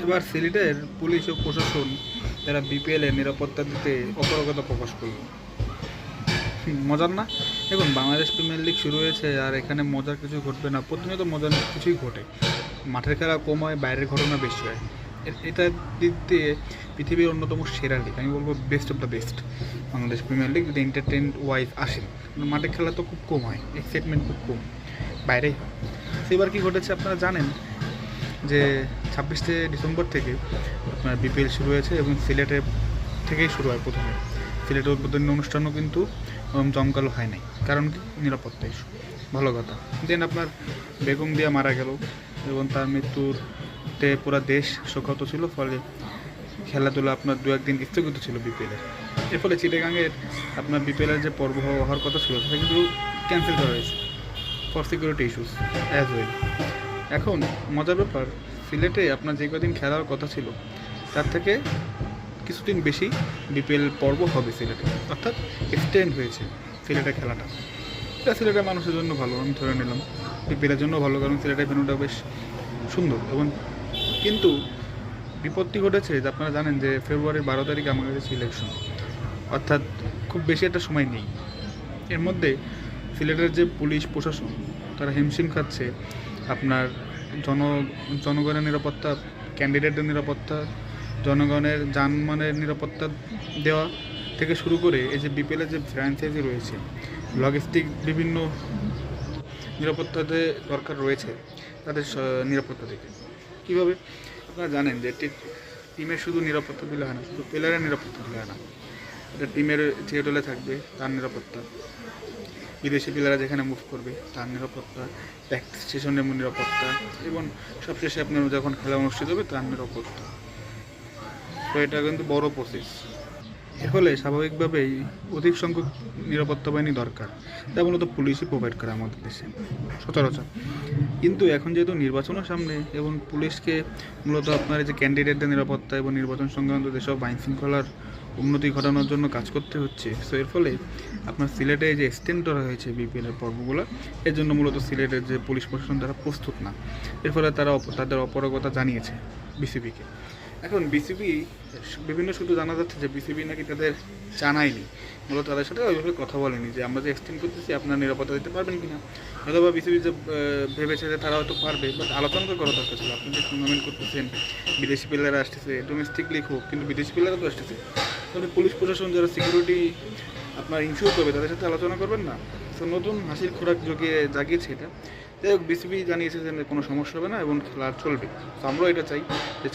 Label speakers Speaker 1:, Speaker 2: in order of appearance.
Speaker 1: এবার সিলেটের পুলিশ ও প্রশাসন তারা বিপিএলের নিরাপত্তা দিতে অপারগতা প্রকাশ করল। মজার না? দেখুন, বাংলাদেশ প্রিমিয়ার লিগ শুরু হয়েছে আর এখানে মজার কিছু ঘটবে না, প্রতিনিয়ত মজার কিছুই ঘটে। মাঠের খেলা কম হয়, বাইরের ঘটনা বেশি হয়। এটা দিক দিয়ে পৃথিবীর অন্যতম সেরা লিগ, আমি বলবো best of the best Bangladesh premier league যদি এন্টারটেইন ওয়াইজ আসেন। মাঠের খেলা তো খুব কম হয়, এক্সাইটমেন্ট খুব কম, বাইরেই হয়। সেবার কী ঘটেছে আপনারা জানেন যে 26শে ডিসেম্বর থেকে আপনার বিপিএল শুরু হয়েছে এবং সিলেটে থেকেই শুরু হয় প্রথমে। সিলেটের উদ্বোধনী অনুষ্ঠানও কিন্তু জমকালো হয় নাই, কারণ নিরাপত্তা ইস্যু। ভালো কথা। দেন আপনার বেগম দিয়া মারা গেল এবং তার মৃত্যুতে পুরো দেশ শোকাহত ছিল, ফলে খেলাধুলা আপনার দু একদিন স্থগিত ছিল বিপিএলের। এর ফলে চিটাগাংয়ের আপনার বিপিএলের যে পর্ব হওয়ার কথা ছিল সেটা কিন্তু ক্যান্সেল করা হয়েছে for security issues as well. এখন মজার ব্যাপার, সিলেটে আপনার যে কদিন খেলার কথা ছিল তার থেকে কিছুদিন বেশি বিপিএল পর্ব হবে সিলেটে, অর্থাৎ এক্সটেন্ড হয়েছে সিলেটের খেলাটা। এটা সিলেটের মানুষের জন্য ভালো, আমি ধরে নিলাম। বিপিএলের জন্য ভালো, কারণ সিলেটের ভেন্যুটা বেশ সুন্দর। এবং কিন্তু বিপত্তি ঘটেছে যে আপনারা জানেন যে ফেব্রুয়ারির 12 তারিখে আমাদের কাছে ইলেকশন, অর্থাৎ খুব বেশি একটা সময় নেই। এর মধ্যে সিলেটের যে পুলিশ প্রশাসন তারা হিমশিম খাচ্ছে আপনার জনগণের নিরাপত্তা, ক্যান্ডিডেটদের নিরাপত্তা, জনগণের যানবাহনের নিরাপত্তা দেওয়া থেকে শুরু করে এই যে বিপিএলের যে ফ্র্যাঞ্চাইজি রয়েছে, লজিস্টিক বিভিন্ন নিরাপত্তাতে দরকার রয়েছে তাদের নিরাপত্তা থেকে। কীভাবে আপনারা জানেন যে টিমের শুধু নিরাপত্তা দিলে হয় না, শুধু প্লেয়ারের নিরাপত্তা দিলে হয় না, এটা টিমের যে দলে থাকবে তার নিরাপত্তা, বিদেশি প্লেয়াররা যেখানে মুভ করবে তার নিরাপত্তা, প্র্যাকটিস সেশনের নিরাপত্তা এবং সবশেষে আপনার যখন খেলা অনুষ্ঠিত হবে তার নিরাপত্তা। তো এটা কিন্তু বড় প্রসেস। এর ফলে স্বাভাবিকভাবেই অধিক সংখ্যক নিরাপত্তা বাহিনী দরকার, তা মূলত পুলিশই প্রোভাইড করে আমাদের দেশে সচরাচর। কিন্তু এখন যেহেতু নির্বাচনের সামনে এবং পুলিশকে মূলত আপনার যে ক্যান্ডিডেটদের নিরাপত্তা এবং নির্বাচন সংক্রান্ত যেসব আইন শৃঙ্খলার উন্নতি ঘটানোর জন্য কাজ করতে হচ্ছে, সো এর ফলে আপনার সিলেটে যে এক্সটেন্ড করা হয়েছে বিপিএলের পর্বগুলো, এর জন্য মূলত সিলেটের যে পুলিশ প্রশাসন তারা প্রস্তুত না। এর ফলে তারা তাদের অপারগতা জানিয়েছে বিসিবিকে। এখন বিসিবি বিভিন্ন সূত্রে জানা যাচ্ছে যে বিসিবি নাকি তাদের জানায়নি, মূলত তাদের সাথে ওইভাবে কথা বলেনি যে আমরা যে এক্সটেন্ড করতেছি আপনার নিরাপত্তা দিতে পারবেন কিনা। অথবা বিসিবি যে ভেবেছে যে তারা হয়তো পারবে, বাট আলোচনা করা দরকার ছিল। আপনি যে টুর্নামেন্ট করতেছেন, বিদেশি প্লেয়াররা আসতেছে, ডোমেস্টিক লিগ হোক, কিন্তু বিদেশি প্লেয়াররা তো আসতেছে, তাহলে পুলিশ প্রশাসন যারা সিকিউরিটি আপনার ইনশিওর করবে তাদের সাথে আলোচনা করবেন না। তো নতুন হাসির খোরাক জাগিয়েছে এটা। যাই হোক, বিসিবি জানিয়েছে যে কোনো সমস্যা হবে না এবং খেলা চলবে। তো আমরাও এটা চাই যে